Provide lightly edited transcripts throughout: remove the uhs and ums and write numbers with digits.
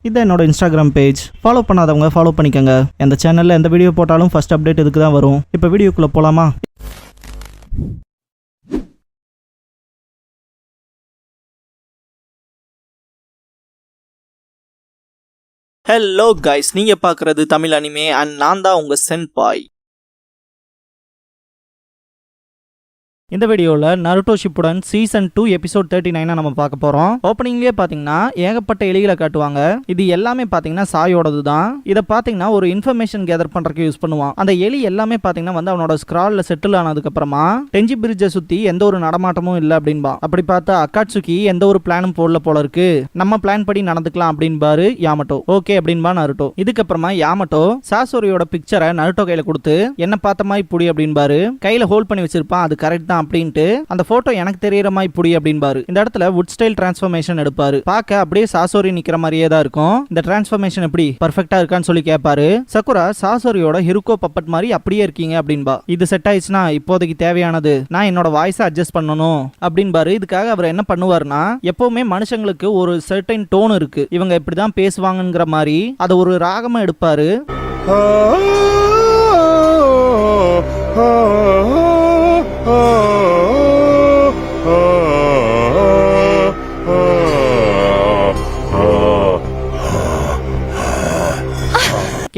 இதான் என்னோட Instagram page. Follow பண்ணாதவங்க ஃபாலோ பண்ணிக்கோங்க. இந்த சேனலில் எந்த வீடியோ போட்டாலும் ஃபர்ஸ்ட் அப்டேட் இதுக்கு தான் வரும். இப்போ வீடியோக்குள்ளே போகலாமா? ஹலோ கைஸ், நீங்கள் பார்க்குறது தமிழ் அனிமே அண்ட் நான் தான் உங்கள் சென்பாய். இந்த வீடியோவில் நருட்டோ ஷிப்புடன் சீசன் 2 எபிசோட் 39 நம்ம பார்க்க போகிறோம். ஓப்பனிங்லேயே பார்த்தீங்கன்னா ஏகப்பட்ட எலிகளை காட்டுவாங்க. இது எல்லாமே பார்த்தீங்கன்னா சாயோடது தான். இதை பார்த்தீங்கன்னா ஒரு இன்ஃபர்மேஷன் கேதர் பண்ணுறதுக்கு யூஸ் பண்ணுவான். அந்த எலி எல்லாமே பார்த்தீங்கன்னா வந்து அவனோட ஸ்க்ராலில் செட்டில் ஆனதுக்கப்புறமா டெஞ்சி பிரிட்ஜை சுற்றி எந்த ஒரு நடமாட்டமும் இல்லை அப்படின்பா. அப்படி பார்த்தா அக்காட்சுகி எந்த ஒரு பிளானும் போடல போல இருக்கு, நம்ம பிளான் படி நடந்துக்கலாம் அப்படின்பாரு யாமட்டோ. ஓகே அப்படின்பா நருட்டோ. இதுக்கப்புறமா யாமட்டோ சாசோரியோட பிக்சரை நருட்டோ கையில் கொடுத்து என்ன பார்த்த மாதிரி புடி அப்படின்பாரு. கையில் ஹோல்ட் பண்ணி வச்சிருப்பான். அது கரெக்ட் தான் அப்படின்ட்டு அந்த போட்டோ எனக்கு தெரியற மாதிரி புடி அப்படின்பாரு. இந்த இடத்துல வுட் ஸ்டைல் டிரான்ஸ்ஃபர்மேஷன் எடுப்பாரு. பார்க்க அப்படியே சாசோரி நிக்கிற மாதிரியே தான் இருக்கும். இந்த டிரான்ஸ்ஃபர்மேஷன் எப்படி பர்ஃபெக்ட்டா இருக்கான்னு சொல்லி கேட்பாரு. சக்குரா சாசோரியோட ஹிருக்கோ பப்பட் மாதிரி அப்படியே இருக்கீங்க அப்படின்பா. இது செட் ஆயிடுச்சுன்னா இப்போதைக்கு தேவையானது நான் என்னோட வாய்ஸை அட்ஜஸ்ட் பண்ணணும் அப்படின்பாரு. இதுக்காக அவர் என்ன பண்ணுவாருன்னா, எப்பவுமே மனுஷங்களுக்கு ஒரு சர்டைன் டோன் இருக்கு, இவங்க இப்படிதான் பேசுவாங்கங்கிற மாதிரி அதை ஒரு ராகமா எடுப்பாரு.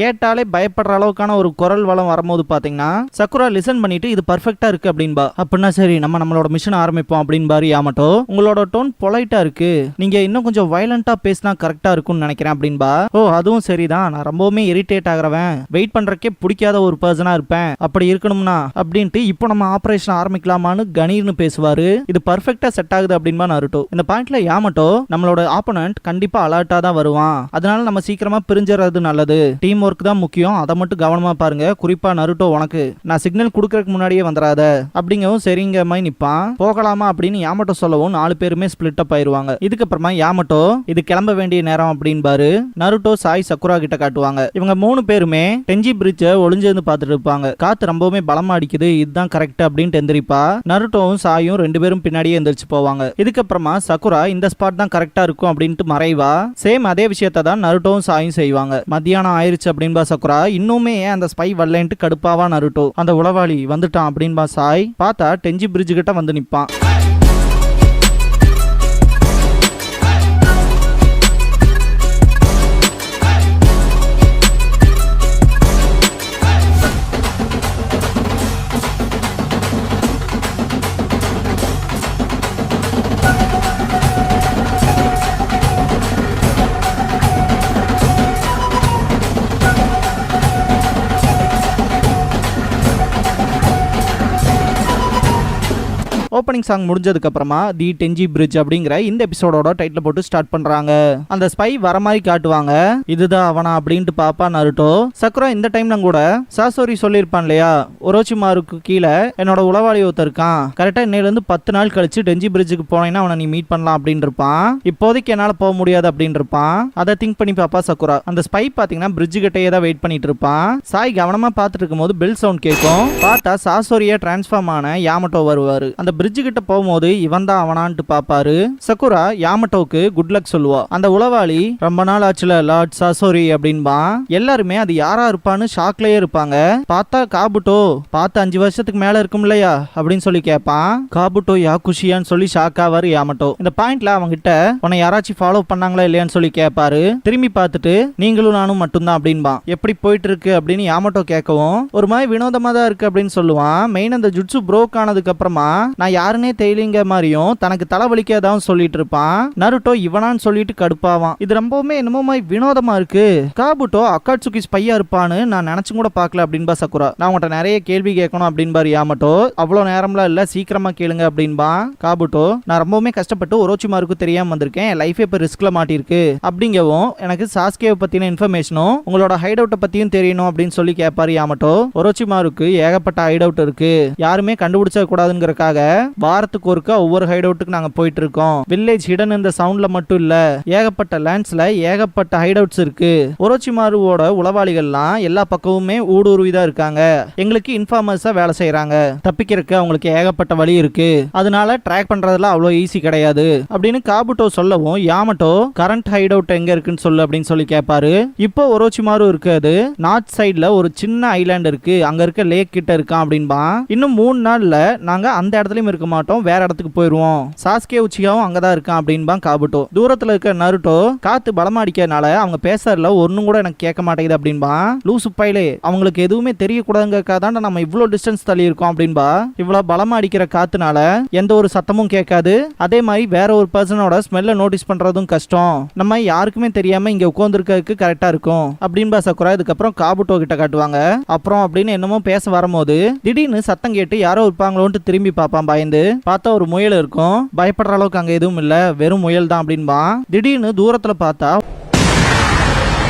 கேட்டாலே பயப்படுற அளவுக்கான ஒரு குரல் வளம் வரும்போது பாத்தீங்கன்னா சக்குரா லிசன் பண்ணிட்டு இது பர்ஃபெக்ட்டா இருக்கு அப்படின்பா. அப்படின்னா சரி நம்மளோட மிஷன் ஆரம்பிப்போம் அப்படின்பாரு யாமட்டோ. உங்களோட டோன் பொலைட்டா இருக்கு, நீங்க இன்னும் கொஞ்சம் வயலண்டா பேசினா கரெக்டா இருக்கும்னு நினைக்கிறேன் அப்படின்பா. ஓ அதுவும் சரிதான், நான் ரொம்பவுமே இரிட்டேட் ஆகிறவன், வெயிட் பண்றக்கே பிடிக்காத ஒரு பர்சனா இருப்பேன், அப்படி இருக்கணும்னா அப்படின்ட்டு இப்போ நம்ம ஆபரேஷன் ஆரம்பிக்கலாமான்னு கணீர்னு பேசுவாரு. இது பர்ஃபெக்ட்டா செட் ஆகுது அப்படின்பா நருட்டோ. இந்த பாயிண்ட்ல யாமட்டோ நம்மளோட ஆப்போனன்ட் கண்டிப்பா அலர்ட்டா தான் வருவான், அதனால நம்ம சீக்கிரமா பிரிஞ்சுறது நல்லது, டீம் ஒர்க் தான் முக்கியம், அதை மட்டும் கவனமா பாருங்க, குறிப்பா நருட்டோ உனக்கு நான் சிக்னல் கொடுக்கறதுக்கு முன்னாடியே வந்துடாத அப்படிங்கவும் சரிங்க மாதிரி நிப்பான். போகலாமா அப்படின்னு யாமட்டோ சொல்லவும் 4 பேருமே ஸ்பிளிட் அப் ஆயிருவாங்க. இதுக்கப்புறமா யாமட்டோ இது கிளம்ப வேண்டிய நேரம் அப்படின்பாரு. நருட்டோ சாய் சக்குரா கிட்ட காட்டுவாங்க. இவங்க 3 பேருமே டெஞ்சி பிரிட்ஜை ஒளிஞ்சிருந்து பார்த்துட்டு இருப்பாங்க. காத்து ரொம்பவுமே பலமா அடிக்குது, இதுதான் கரெக்ட் அப்படின்ட்டு எந்திரிப்பா. நருட்டோவும் சாயும் 2 பேரும் பின்னாடியே எந்திரிச்சு போவாங்க. இதுக்கப்புறமா சக்குரா இந்த ஸ்பாட் தான் கரெக்டா இருக்கும் அப்படின்ட்டு மறைவா. சேம் அதே விஷயத்தை தான் நருட்டோவும் சாயும் செய்வாங்க. மத்தியானம் ஆயிருச்சு அப்படின்பா சக்குரா. இன்னுமே அந்த ஸ்பை வரலன்ட்டு கடுப்பாவா நருட்டோ. அந்த உளவாளி வந்துட்டான் அப்படின்பா சாய். பார்த்தா டெஞ்சி பிரிட்ஜ் கிட்ட வந்து நிப்பான். ஓப்பனிங் சாங் முடிஞ்சதுக்கு அப்புறமா தி டெஞ்சி பிரிட்ஜ் அப்படிங்கிற இந்த எபிசோடோட டைட்டில் போட்டு ஸ்டார்ட் பண்றாங்க. அந்த ஸ்பை வர மாதிரி காட்டுவாங்க. இதுதான் அவனா அப்படின்ட்டு பாப்பா நருட்டோ. சக்குரா இந்த டைம்ல கூட சாசோரி சொல்லியிருப்பான் இல்லையா, ஒரோச்சிமாருக்கு கீழே என்னோட உளவாளி ஒருத்தர் இருக்கான், கரெக்டா இன்னையில இருந்து 10 நாள் கழிச்சு டெஞ்சி பிரிட்ஜுக்கு போனேன்னா அவனை நீ மீட் பண்ணலாம் அப்படின்னு இருப்பான். இப்போதைக்கு என்னால போக முடியாது அப்படின்னு இருப்பான். அதை திங்க் பண்ணி பாப்பா சக்குரா. அந்த ஸ்பை பாத்தீங்கன்னா பிரிட்ஜ் கிட்டே தான் வெயிட் பண்ணிட்டு இருப்பான். சாய் கவனமா பார்த்துட்டு இருக்கும் போது பெல் சவுண்ட் கேட்கும். பார்த்தா சாசோரியா டிரான்ஸ்ஃபார்ம் ஆன யாமட்டோ வருவாரு. அந்த பிரிட்ஜ் கிட்ட போகும்போது இவன் தான் அவனான்ட்டு பாப்பாரு. சக்குரா யாமட்டோக்கு குட் லக் சொல்லுவா. அந்த உளவாளி ரொம்ப நாள் ஆச்சுல லார்ட் சாசோரி அப்படின்பா. எல்லாருமே அது யாரா இருப்பான்னு ஷாக்லயே இருப்பாங்க. பார்த்தா காபுட்டோ, பார்த்து 5 வருஷத்துக்கு மேல இருக்கும் இல்லையா அப்படின்னு சொல்லி கேட்பான். காபுட்டோ யாக்குஷியான்னு சொல்லி ஷாக் ஆவாரு யாமட்டோ. இந்த பாயிண்ட்ல அவங்க கிட்ட உன்னை யாராச்சும் ஃபாலோ பண்ணாங்களா இல்லையான்னு சொல்லி கேட்பாரு. திரும்பி பார்த்துட்டு நீங்களும் நானும் மட்டும்தான் அப்படின்பா. எப்படி போயிட்டு இருக்கு அப்படின்னு யாமட்டோ கேட்கவும் ஒரு மாதிரி வினோதமா தான் இருக்கு அப்படின்னு சொல்லுவான். மெயின் அந்த ஜுட்சு ப்ரோக் ஆனதுக்கு அப்புறமா நான் யாருனே தெரியலங்க மாதிரியும் தனக்கு தலைவலிக்காதான் சொல்லிட்டு இருப்பான். நருட்டோ இவனான்னு சொல்லிட்டு கடுப்பாவான். இது ரொம்பவுமே என்னமோ மாதிரி வினோதமா இருக்கு. காபுட்டோ அக்காட்சுகி ஸ்பையா இருப்பான்னு நான் நினைச்சு கூட பார்க்கல அப்படின்பா சக்குரா. நான் உங்கள்கிட்ட நிறைய கேள்வி கேட்கணும் அப்படின்பாரு யாமட்டோ. அவ்வளோ நேரம்லாம் இல்ல, சீக்கிரமா கேளுங்க அப்படின்பா. காபுட்டோ நான் ரொம்பவுமே கஷ்டப்பட்டு ஒரோச்சிமாருக்கு தெரியாம வந்திருக்கேன், என் லைஃபே இப்ப ரிஸ்க்ல மாட்டிருக்கு அப்படிங்கவும் எனக்கு சாஸ்கேவை பத்தின இன்ஃபர்மேஷனும் உங்களோட ஹைட் அவுட்டை பத்தியும் தெரியணும் அப்படின்னு சொல்லி கேட்பாரு யாமட்டோ. ஒரோச்சிமாருக்கு ஏகப்பட்ட ஹைட் அவுட் இருக்கு, யாருமே கண்டுபிடிச்ச கூடாதுங்கிறக்காக வாரத்துக்கு ஒருக்கா ஒவ்வொரு ஹைட் அவுட்டுக்கு நாங்க போயிட்டு இருக்கோம். வில்லேஜ் ஹிடன் இந்த சவுண்ட்ல மட்டும் இல்ல, ஏகப்பட்ட லேண்ட்ஸ்ல ஏகப்பட்ட ஹைட் அவுட்ஸ் இருக்கு. ஒரோச்சிமாருவோட உளவாளிகள்லாம் எல்லா பக்கமுமே ஊடுருவிதான் இருக்காங்க. எங்களுக்கு இன்ஃபார்மர்ஸா வேலை செய்யறாங்க. தப்பிக்கிறதுக்கு அவங்களுக்கு ஏகப்பட்ட வழி இருக்கு. அதனால ட்ராக் பண்றதுல அவ்வளோ ஈஸி கிடையாது அப்படின்னு காபுட்டோ சொல்லவும் யாமட்டோ கரண்ட் ஹைட் அவுட் எங்க இருக்குன்னு சொல்லு அப்படின்னு சொல்லி கேட்பாரு. இப்போ ஒரோச்சிமாரு இருக்காது நார்த் சைட்ல ஒரு சின்ன ஐலாண்ட் இருக்கு, அங்க இருக்க லேக் கிட்ட இருக்கான் அப்படின்பா. இன்னும் 3 நாள்ல நாங்க அந்த இடத்துலயும் இருக்க மாட்டோம், வேற இடத்துக்கு போயிருவோம். சாஸ்கே உச்சிகாவும் அங்கதான் இருக்கான் அப்படின்பா காபுட்டோ. தூரத்துல இருக்க நருட்டோ காத்து பலமா அடிக்கிறதுனால அவங்க பேசறதுல ஒன்னும் கூட எனக்கு கேட்க மாட்டேங்குது அப்படின்பா. லூசு பைலே, அவங்களுக்கு எதுவுமே தெரியக்கூடாதுங்கிறதுக்காக நம்ம இவ்வளவு டிஸ்டன்ஸ் தள்ளி இருக்கோம் அப்படின்பா. இவ்வளவு பலமா அடிக்கிற காத்துனால எந்த ஒரு சத்தமும் கேட்காது. அதே மாதிரி வேற ஒரு பர்சனோட ஸ்மெல்ல நோட்டீஸ் பண்றதும் கஷ்டம். நம்ம யாருக்குமே தெரியாம இங்க உட்கார்ந்துருக்கிறதுக்கு கரெக்டா இருக்கும் அப்படின்பா சக்குரா. இதுக்கப்புறம் காபுட்டோ கிட்ட காட்டுவாங்க. அப்புறம் அப்படின்னு என்னமோ பேச வரும்போது திடீர்னு சத்தம் கேட்டு யாரோ இருப்பாங்களோன்ட்டு திரும்பி பார்ப்பான். பயந்து பார்த்தா ஒரு முயல் இருக்கும். பயப்படுற அளவுக்கு அங்க எதுவும் இல்ல, வெறும் முயல் தான் அப்படின்பா. திடீர்னு தூரத்துல பார்த்தா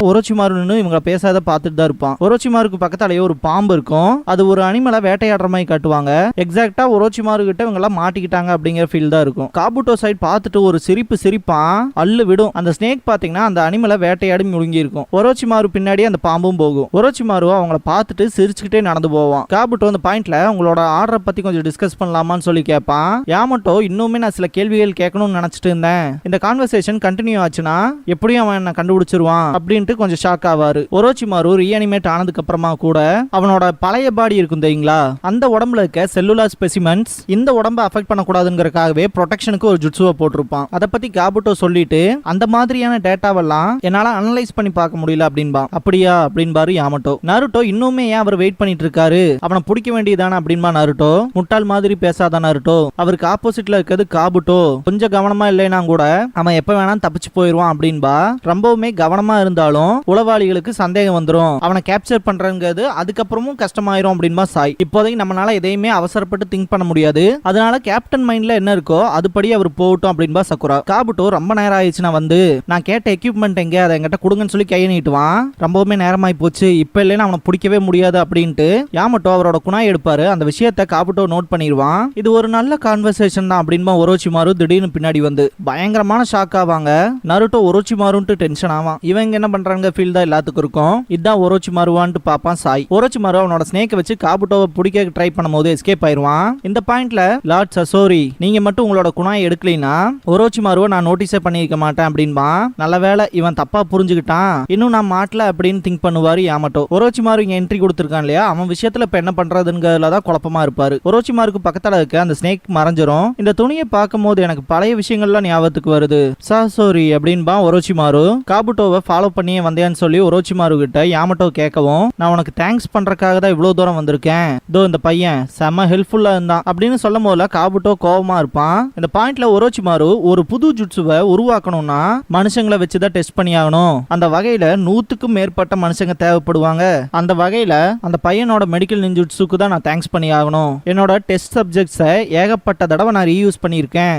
ஒரோச்சிமாருன்னு இவங்க பேசாத பார்த்துட்டு தான் இருப்பான். ஒரோச்சிமாருக்கு பக்கத்தாலேயே ஒரு பாம்பு இருக்கும். அது ஒரு அனிமலை வேட்டையாடுற மாதிரி காட்டுவாங்க. எக்ஸாக்டா ஒரோச்சிமாரு கிட்ட இவங்க எல்லாம் மாட்டிக்கிட்டாங்க அப்படிங்கிற ஃபீல் தான் இருக்கும். காபுட்டோ சைட் பார்த்துட்டு ஒரு சிரிப்பான், அள்ளு விடும். அந்த ஸ்னேக் பாத்தீங்கன்னா அந்த அனிமலை வேட்டையாடி முழுங்கி இருக்கும். ஒரோச்சிமாரு பின்னாடி அந்த பாம்பும் போகும். ஒரோச்சிமாரு அவங்கள பார்த்துட்டு சிரிச்சுக்கிட்டே நடந்து போவான். காபுட்டோ அந்த பாயிண்ட்ல உங்களோட ஆர்டரை பத்தி கொஞ்சம் டிஸ்கஸ் பண்ணலாமான்னு சொல்லி கேட்பான். யாமட்டோ இன்னுமே நான் சில கேள்விகள் கேட்கணும்னு நினைச்சிட்டு இருந்தேன், இந்த கான்வர்சேஷன் கண்டினியூ ஆச்சுன்னா எப்படியும் அவன் என்ன கண்டுபிடிச்சிருவான் அப்படின்ட்டு கொஞ்சம் ஷாக் ஆவாரு. ஒரோச்சிமாரு ரீஅனிமேட் ஆனதுக்கு அப்புறமா கூட அவனோட பழைய பாடி இருக்கும் தெரியுங்களா, அந்த உடம்புல இருக்க செல்லுலார் ஸ்பெசிமென்ட்ஸ் இந்த உடம்ப அஃபெக்ட் பண்ணக்கூடாதுங்கிறதுக்காகவே ப்ரொடெக்ஷனுக்கு ஒரு ஜுட்சுவை போட்டிருப்பான். அதை பத்தி காபுட்டோ சொல்லிட்டு அந்த மாதிரியான டேட்டாவெல்லாம் என்னால அனலைஸ் பண்ணி பார்க்க முடியல அப்படின்பா. அப்படியா அப்படின்பாரு யாமட்டோ. நருட்டோ இன்னுமே ஏன் அவர் வெயிட் பண்ணிட்டு இருக்காரு, அவனை பிடிக்க வேண்டியதானே அப்படின்பா நருட்டோ. முட்டாள் மாதிரி பேசாத நருட்டோ, அவருக்கு ஆப்போசிட்ல இருக்கிறது காபுட்டோ. கொஞ்சம் கவனமா இல்லைனா கூட அவன் எப்ப வேணா தப்பிச்சு போயிருவான் அப்படின்பா. ரொம்பவுமே கவனமா இருந்தாலும் உளவாளிகளுக்கு சந்தேகம் வந்துரும், அவனை கேப்சர் பண்றங்கிறது அதுக்கப்புறமும் கஷ்டமாயிரும் அப்படின்பா சாய். இப்போதைக்கு நம்மளால எதையுமே அவசரப்பட்டு திங்க் பண்ண முடியாது, அதனால கேப்டன் மைண்ட்ல என்ன இருக்கோ அதுபடி அவர் போகட்டும் அப்படின்பா சக்குரா. காபுட்டோ ரொம்ப நேரம் ஆயிடுச்சுன்னா வந்து நான் கேட்ட எக்யூப்மெண்ட் எங்க, அதை என்கிட்ட கொடுங்கன்னு சொல்லி கையை நீட்டுவான். ரொம்பவுமே நேரமாயி போச்சு, இப்ப இல்லைன்னா அவனை பிடிக்கவே முடியாது அப்படின்ட்டு யாமட்டோ அவரோட குணாய் எடுப்பாரு. அந்த விஷயத்தை காபுட்டோ நோட் பண்ணிடுவான். இது ஒரு நல்ல கான்வர்சேஷன் தான் அப்படின்பா ஒரோச்சிமாரு திடீர்னு பின்னாடி வந்து பயங்கரமான ஷாக் ஆவாங்க. நருட்டோ ஒரோச்சிமாருன்ட்டு டென்ஷன் ஆவான். இவங்க என்ன பண்றாங்க ஃபீல் தான் எல்லாத்துக்கும் இருக்கும். இதான் ஒரோச்சிமாருவான்ட்டு பாப்பான் சாய். ஒரோச்சிமாரு அவனோட ஸ்னேக்கை வச்சு காபுட்டோவை பிடிக்க ட்ரை பண்ணும்போது எஸ்கேப் ஆயிருவான். இந்த பாயிண்ட்ல லார்ட் சசோரி, நீங்க மட்டும் உங்களோட குணாயை எடுக்கலைன்னா ஒரோச்சிமாருவை நான் நோட்டீஸே பண்ணிருக்க மாட்டேன் அப்படின்பா. நல்ல வேளை இவன் தப்பா புரிஞ்சுக்கிட்டான், இன்னும் நான் மாட்டல அப்படின்னு திங்க் பண்ணுவாரு யாமட்டோ. ஒரோச்சிமாரு இங்க என்ட்ரி கொடுத்திருக்கான் இல்லையா, அவன் விஷயத்துல இப்ப என்ன பண்றதுங்கிறதுலதான் குழப்பமா இருப்பாரு. ஒரோச்சிமாருக்கு பக்கத்துல இருக்க அந்த ஸ்னேக் மறைஞ்சிரும். இந்த துணியை பார்க்கும் போது எனக்கு பழைய விஷயங்கள்லாம் ஞாபகத்துக்கு வருது சசோரி அப்படின்பா ஒரோச்சிமாரு. காபுட்டோவை ஃபாலோ பண்ணியே வந்தேன்னு சொல்லி ஒரோச்சிமாரு கிட்ட யாமட்டோ கேட்கவும், நான் உனக்கு தேங்க்ஸ் பண்றதுக்காக தான் இவ்வளவு தூரம் வந்திருக்கேன், இதோ இந்த பையன் செம ஹெல்ப்ஃபுல்லா இருந்தான் அப்படின்னு சொல்லும் போதுல காபுட்டோ கோவமா இருப்பான். இந்த பாயிண்ட்ல ஒரோச்சிமாரு ஒரு புது ஜுட்சுவை உருவாக்கணும்னா மனுஷங்களை வச்சுதான் டெஸ்ட் பண்ணி ஆகணும். அந்த வகையில 100க்கும் மேற்பட்ட மனுஷங்க தேவைப்படுவாங்க. அந்த வகையில அந்த பையனோட மெடிக்கல் நிஞ்சுட்சுக்கு தான் நான் தேங்க்ஸ் பண்ணி ஆகணும். என்னோட டெஸ்ட் சப்ஜெக்ட்ஸை ஏகப்பட்ட தடவை நான் ரீயூஸ் பண்ணியிருக்கேன்,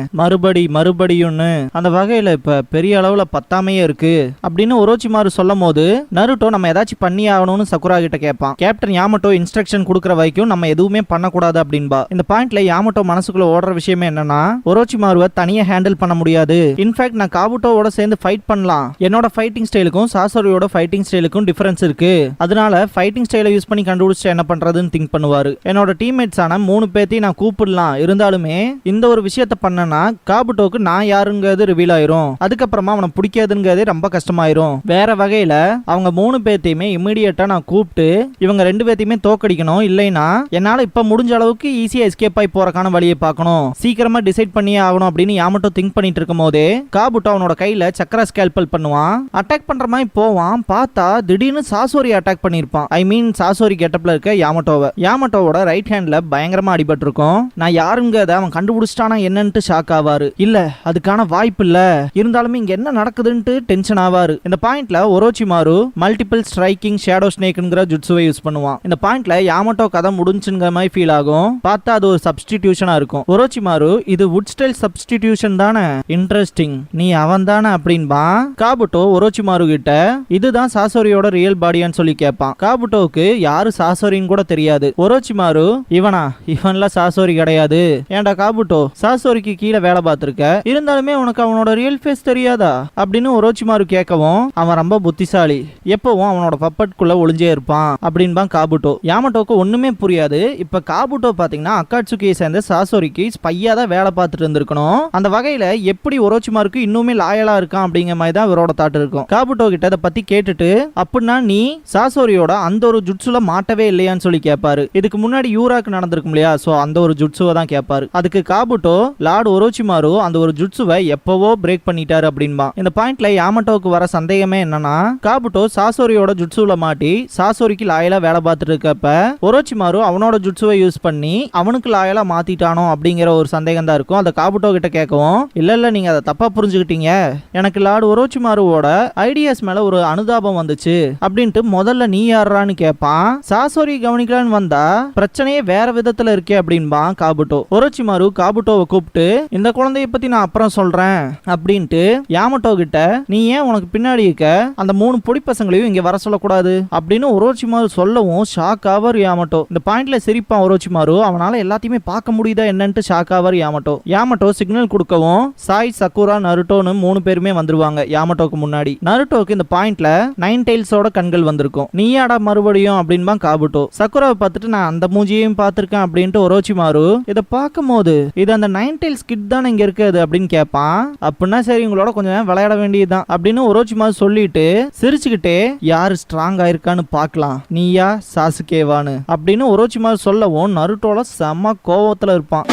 மறுபடியும்னு. அந்த வகையில இப்ப பெரிய அளவுல பத்தாமையே இருக்கு அப்படின்னு ஒரோச்சிமாரு சொல்லும் போது நருட்டோ நம்ம ஏதாச்சும் பண்ணி ஆகணும்னு சக்குரா கிட்ட கேட்பான். கேப்டன் யாமட்டோ இன்ஸ்ட்ரக்ஷன் கொடுக்குற வரைக்கும் நம்ம எதுவுமே பண்ணக்கூடாது அப்படின்பா. இந்த பாயிண்ட்ல யாமட்டோ மனசுக்குள்ள ஓடுற விஷயமே என்னன்னா, ஒரோச்சிமாருவை தனியா ஹேண்டில் பண்ண முடியாது. இன்ஃபேக்ட் நான் காபுட்டோவோட சேர்ந்து ஃபைட் பண்ணலாம், என்னோட ஃபைட்டிங் ஸ்டைலுக்கும் சாசோரியோட ஃபைட்டிங் ஸ்டைலுக்கும் டிஃபரன்ஸ் இருக்கு, அதனால ஃபைட்டிங் ஸ்டைலை யூஸ் பண்ணி கண்டுபிடிச்சு என்ன பண்றதுன்னு திங்க் பண்ணுவாரு. என்னோட டீம்மேட்ஸான 3 பேத்தையும் நான் கூப்பிடலாம், இருந்தாலுமே இந்த ஒரு விஷயத்த பண்ணனா காபுட்டோக்கு நான் யாருங்கிறது ரிவீல் ஆயிரும், அதுக்கப்புறமா அவனை பிடிக்காதுங்கிறதே ரொம்ப கஷ்டமாயிரும். வேற வகையில அவங்க 3 பேத்தையுமே இமிடியேட்டா நான் கூப்பிட்டு இவங்க 2 பேத்தையுமே தோக்கடிக்கணும், இல்லைன்னா என்னால இப்ப முடிஞ்ச அளவுக்கு ஈஸியா எஸ்கேப் ஆகி போறக்கான வழியை பார்க்கணும், சீக்கிரமா டிசைட் பண்ணியே ஆகணும் அப்படின்னு யாமட்டோ திங்க் பண்ணிட்டு இருக்கும் போதே காபுட்டோ அவனோட கையில சக்கரா ஸ்கேல்பல் பண்ணுவான். அட்டாக் பண்ற மாதிரி போவான். பார்த்தா திடீர்னு சாசோரி அட்டாக் பண்ணிருப்பான். ஐ மீன் சாசோரி கெட்டப்ல இருக்க யாமட்டோவோட ரைட் ஹேண்ட்ல பயங்கரமா அடிபட்டு இருக்கும். நான் யாருங்கிறத அவன் கண்டுபிடிச்சிட்டானா என்னன்ட்டு ஷாக் ஆவாரு. இல்ல அதுக்கான வாய்ப்பு இல்ல, இருந்தாலுமே இங்க என்ன நடக்குதுன்ட்டு டென்ஷன் ஆவாரு. இந்த பாயிண்ட்ல ஒரோச்சிமாரு மல்டிபிள் ஸ்ட்ரைக்கிங் ஷேடோ ஸ்னேக்ங்கிற ஜுட்சுவை யூஸ் பண்ணுவான். இந்த பாயிண்ட்ல யாமட்டோ கதை முடிஞ்சுங்கிற மாதிரி ஃபீல் ஆகும். பார்த்தா அது ஒரு சப்ஸ்டிடியூஷனா இருக்கும். ஒரோச்சிமாரு இது வுட் ஸ்டைல் சப்ஸ்டிடியூஷன் தானே, இன்ட்ரெஸ்டிங், நீ அவன் தானே அப்படின்பா. காபுட்டோ ஒரோச்சிமாரு கிட்ட இதுதான் சாசோரியோட ரியல் பாடியான்னு சொல்லி கேட்பான். காபுட்டோவுக்கு யாரு சாசோரின்னு கூட தெரியாது. ஒரோச்சிமாரு இவன்ல சாசோரி கிடையாது. ஏன்டா காபுட்டோ, சாசோரிக்கு கீழே வேலை பார்த்திருக்க, இருந்தாலுமே உனக்கு அவனோட ரியல் ஃபேஸ் தெரியாதா அப்படின்னு ஒரோச்சிமாரு கேட்கவும் அவன் ரொம்ப புத்திசாலி, எப்பவும் அவனோட பப்பட்குள்ள ஒளிஞ்சே இருப்பான் அப்படின்பா காபுட்டோ. யாமட்டோக்கு ஒண்ணுமே புரியாது. இப்ப காபுட்டோ பாத்தீங்கன்னா அக்காட்சுகியை சேர்ந்த சாசோரிக்கு ஸ்பையா தான் வேலை பார்த்துட்டு இருந்திருக்கணும். அந்த வகையில எப்படி ஒரோச்சிமாருக்கு இன்னுமே லாயலா இருக்கான் அப்படிங்கிற மாதிரி தான் இவரோட தாட் இருக்கும். காபுட்டோ கிட்ட அதை பத்தி கேட்டுட்டு அப்படின்னா நீ சாசோரியோட அந்த ஒரு ஜுட்சுல மாட்டவே இல்லையான்னு சொல்லி கேட்பாரு. இதுக்கு முன்னாடி யூராக்கு நடந்திருக்கும் இல்லையா, சோ அந்த ஒரு ஜுட்சுவை தான் கேட்பாரு. அதுக்கு காபுட்டோ லார்ட் ஒரோச்சிமாரு அந்த ஒரு ஜுட்சுவை எப்பவோ பிரேக் பண்ணிட்டாரு அப்படின்பா. இந்த பாயிண்ட்ல யாமட்டோவுக்கு வர சந்தேகமே என்னன்னா, காபுட்டோ சாசோரியோட ஜுட்சுல மாட்டி சாசோரிக்கு லாயலா வேலை பார்த்துட்டு இருக்கப்ப ஒரோச்சிமாரு அவனோட ஜுட்சுவை யூஸ் பண்ணி அவனுக்கு லாயலா மாத்திட்டானோ அப்படிங்கிற ஒரு சந்தேகம் தான் இருக்கும். அதை காபுட்டோ கிட்ட கேட்கவும் இல்ல நீங்க அதை தப்பா புரிஞ்சுக்கிட்டீங்க, எனக்கு லார்ட் ஒரோச்சிமாருவோட ஐடியாஸ் மேல ஒரு அனுதாபம் வந்துச்சு அப்படின்ட்டு முதல்ல நீ யாரான்னு கேட்பான். சாசோரி கவனிக்கலான்னு வந்தா பிரச்சனையே வேற விதத்துல இருக்கே அப்படின்பா காபுட்டோ. ஒரோச்சிமாரு காபுட்டோவை கூப்பிட்டு இந்த குழந்தைய பத்தி நான் அப்புறம் சொல்றேன் அப்படின்ட்டு யாமட்டோ கிட்ட நீ ஏன் உனக்கு பின்னாடி இருக்க அந்த 3 பொடி பசங்களையும் இங்க வர சொல்லக்கூடாது அப்படின்னு ஒரோச்சிமாரு சொல்லவும் ஷாக் ஆவர் யாமட்டோ. இந்த பாயிண்ட்ல சிரிப்பான் ஒரோச்சிமாரு, அவனால எல்லாத்தையுமே பார்க்க முடியுதா என்னன்ட்டு ஷாக் ஆவர் யாமட்டோ சிக்னல் கொடுக்கவும் சாய், சக்குரா, நருட்டோன்னு 3 பேருமே வந்துருவாங்க யாமட்டோக்கு முன்னாடி. நருட்டோக்கு இந்த பாயிண்ட்ல 9 டைல்ஸோட கண்கள் வந்திருக்கும். நீயாடா மறுபடியும் அப்படின்பா காபுட்டோ. சக்குராவை பார்த்துட்டு நான் அந்த மூஞ்சியையும் பார்த்திருக்கேன் அப்படின்ட்டு ஒரோச்சிமாரு இதை பார்க்கும் போது இது அந்த 9 டைல்ஸ் கிட் தானே இங்க இருக்குது அப்படின்னு கேட்பான். அப்படின்னா சரி உங்களோட கொஞ்சம் விளையாட வேண்டியதுதான் அப்படின்னு ஒரோச்சிமாரு சொல்லிட்டு சிரிச்சுக்கிட்டே யாரு ஸ்ட்ராங் ஆயிருக்கான்னு பார்க்கலாம், நீயா சாசுகேவான்னு அப்படின்னு ஒரோச்சிமாரு சொல்லவும் நருட்டோல செம்ம கோவத்துல இருப்பான்.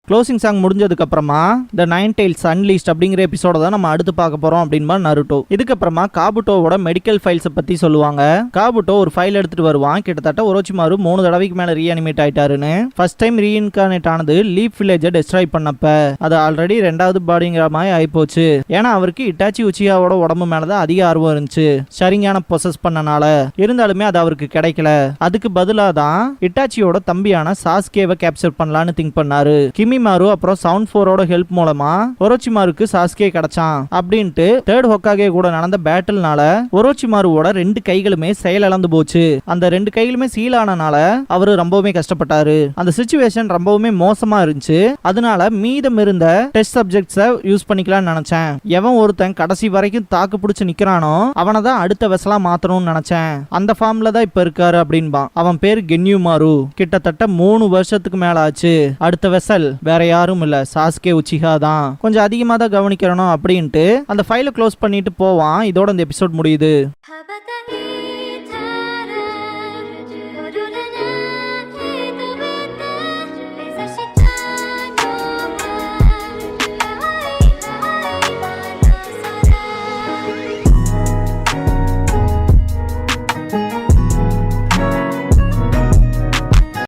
க்ளோசிங் சாங் முடிஞ்சதுக்கு அப்புறமா த 9 டைல்ஸ் அன்லீஸ்ட் அப்படிங்கிற எபிசோட தான் நம்ம அடுத்து பார்க்க போறோம் அப்படின்பா நருட்டோ. இதுக்கப்புறமா காபுட்டோவோட மெடிக்கல் ஃபைல்ஸை பத்தி சொல்லுவாங்க. காபுட்டோ ஒரு ஃபைல் எடுத்துட்டு வருவான். கிட்டத்தட்ட ஒரோச்சிமாரு 3 தடவைக்கு மேல ரீஅனிமேட் ஆயிட்டாருன்னு. ஃபர்ஸ்ட் டைம் ரீஇன்கார்னேட் ஆனது லீப் வில்லேஜை டெஸ்ட்ராய் பண்ணப்ப அது ஆல்ரெடி 2வது பாடிங்கிற மாதிரி ஆயிப்போச்சு. ஏன்னா அவருக்கு இட்டாச்சி உச்சியாவோட உடம்பு மேலதான் அதிக ஆர்வம் இருந்துச்சு ஷரிங்கான பொசஸ் பண்ணனால. இருந்தாலுமே அது அவருக்கு கிடைக்கல. அதுக்கு பதிலா தான் இட்டாச்சியோட தம்பியான சாஸ்கேவை கேப்சர் பண்ணலான்னு திங்க் பண்ணாரு. கிமிமாரு அப்புறம் சவுண்ட் 4ஓட ஹெல்ப் மூலமா ஒரோச்சிமாருக்கு சாஸ்கே கிடைச்சான் அப்படின்ட்டு 3rd ஹொக்காகே கூட நடந்த பேட்டில்னால ஒரோச்சிமாருவோட 2 கைகளுமே செயலிழந்து போச்சு. அந்த 2 கைகளுமே சீல் ஆனனால அவரு ரொம்பவுமே கஷ்டப்பட்டாரு. அந்த சிச்சுவேஷன் ரொம்பவுமே மோசமா இருந்துச்சு. அதனால மீதம் இருந்த டெஸ்ட் சப்ஜெக்ட்ஸை யூஸ் பண்ணிக்கலாம்னு நினைச்சேன். எவன் ஒருத்தன் கடைசி வரைக்கும் தாக்கு பிடிச்சு நிக்கிறானோ அவனை தான் அடுத்த வெசலா மாத்தணும்னு நினைச்சேன். அந்த ஃபார்ம்ல தான் இப்ப இருக்காரு அப்படின்பான். அவன் பேர் கென்யூமாரு. கிட்டத்தட்ட 3 வருஷத்துக்கு மேல ஆச்சு. அடுத்த வெசல் வேற யாரும் இல்ல, சாஸ்கே உச்சிஹா தான். கொஞ்சம் அதிகமா தான் கவனிக்கணும் அப்படின்ட்டு அந்த ஃபைலை க்ளோஸ் பண்ணிட்டு போவான். இதோட இந்த எபிசோட் முடியுது.